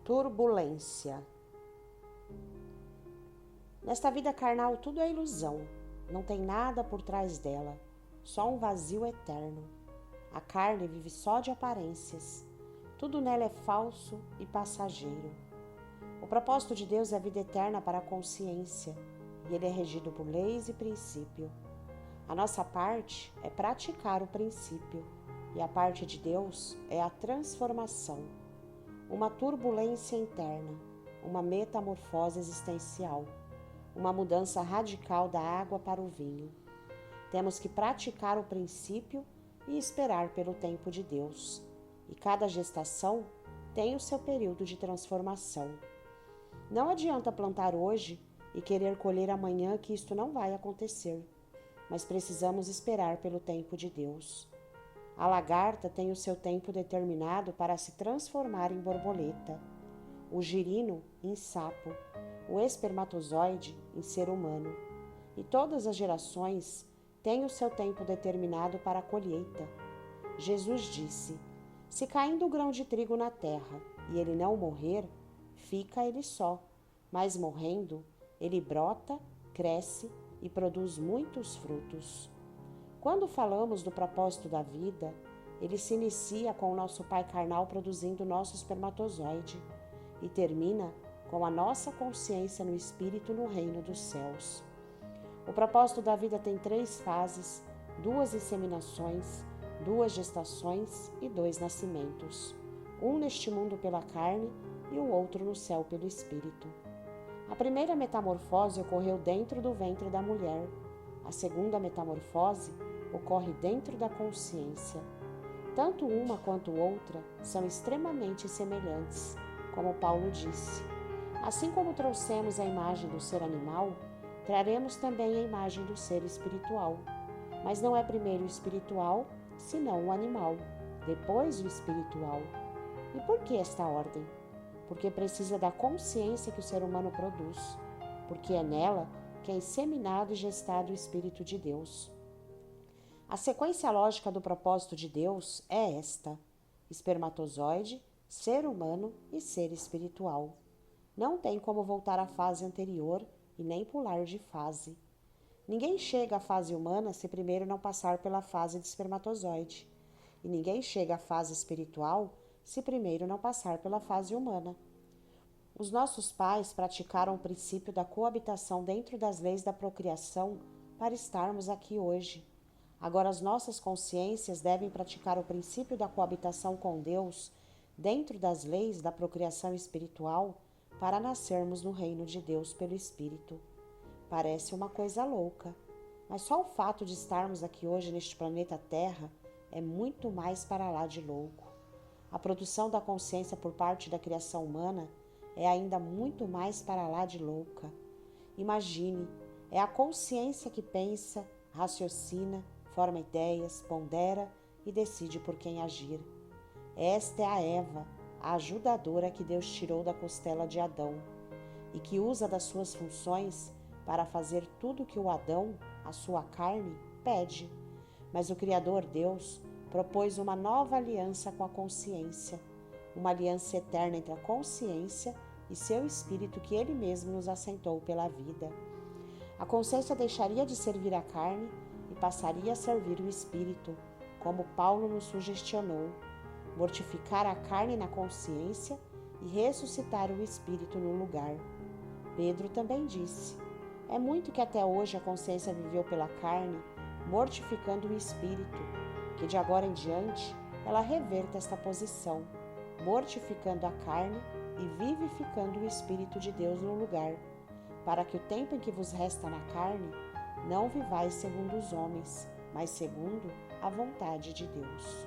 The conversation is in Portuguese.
Turbulência. Nesta vida carnal tudo é ilusão, não tem nada por trás dela, só um vazio eterno. A carne vive só de aparências, tudo nela é falso e passageiro. O propósito de Deus é a vida eterna para a consciência, e ele é regido por leis e princípio. A nossa parte é praticar o princípio, e a parte de Deus é a transformação. Uma turbulência interna, uma metamorfose existencial, uma mudança radical da água para o vinho. Temos que praticar o princípio e esperar pelo tempo de Deus. E cada gestação tem o seu período de transformação. Não adianta plantar hoje e querer colher amanhã, que isto não vai acontecer, mas precisamos esperar pelo tempo de Deus. A lagarta tem o seu tempo determinado para se transformar em borboleta, o girino em sapo, o espermatozoide em ser humano. E todas as gerações têm o seu tempo determinado para a colheita. Jesus disse: se caindo o grão de trigo na terra e ele não morrer, fica ele só, mas morrendo, ele brota, cresce e produz muitos frutos. Quando falamos do propósito da vida, ele se inicia com o nosso pai carnal produzindo nosso espermatozoide e termina com a nossa consciência no espírito no reino dos céus. O propósito da vida tem 3 fases, 2 inseminações, 2 gestações e 2 nascimentos, um neste mundo pela carne e o outro no céu pelo espírito. A primeira metamorfose ocorreu dentro do ventre da mulher, a segunda metamorfose ocorre dentro da consciência. Tanto uma quanto outra são extremamente semelhantes, como Paulo disse. Assim como trouxemos a imagem do ser animal, traremos também a imagem do ser espiritual. Mas não é primeiro o espiritual, senão o animal, depois o espiritual. E por que esta ordem? Porque precisa da consciência que o ser humano produz, porque é nela que é inseminado e gestado o Espírito de Deus. A sequência lógica do propósito de Deus é esta: espermatozoide, ser humano e ser espiritual. Não tem como voltar à fase anterior e nem pular de fase. Ninguém chega à fase humana se primeiro não passar pela fase de espermatozoide. E ninguém chega à fase espiritual se primeiro não passar pela fase humana. Os nossos pais praticaram o princípio da coabitação dentro das leis da procriação para estarmos aqui hoje. Agora as nossas consciências devem praticar o princípio da coabitação com Deus dentro das leis da procriação espiritual para nascermos no reino de Deus pelo Espírito. Parece uma coisa louca, mas só o fato de estarmos aqui hoje neste planeta Terra é muito mais para lá de louco. A produção da consciência por parte da criação humana é ainda muito mais para lá de louca. Imagine, é a consciência que pensa, raciocina, forma ideias, pondera e decide por quem agir. Esta é a Eva, a ajudadora que Deus tirou da costela de Adão e que usa das suas funções para fazer tudo que o Adão, a sua carne, pede. Mas o Criador Deus propôs uma nova aliança com a consciência, uma aliança eterna entre a consciência e seu espírito que ele mesmo nos assentou pela vida. A consciência deixaria de servir a carne e passaria a servir o espírito, como Paulo nos sugestionou, mortificar a carne na consciência e ressuscitar o espírito no lugar. Pedro também disse: é muito que até hoje a consciência viveu pela carne, mortificando o espírito, que de agora em diante ela reverta esta posição, mortificando a carne e vivificando o Espírito de Deus no lugar, para que o tempo em que vos resta na carne não vivais segundo os homens, mas segundo a vontade de Deus.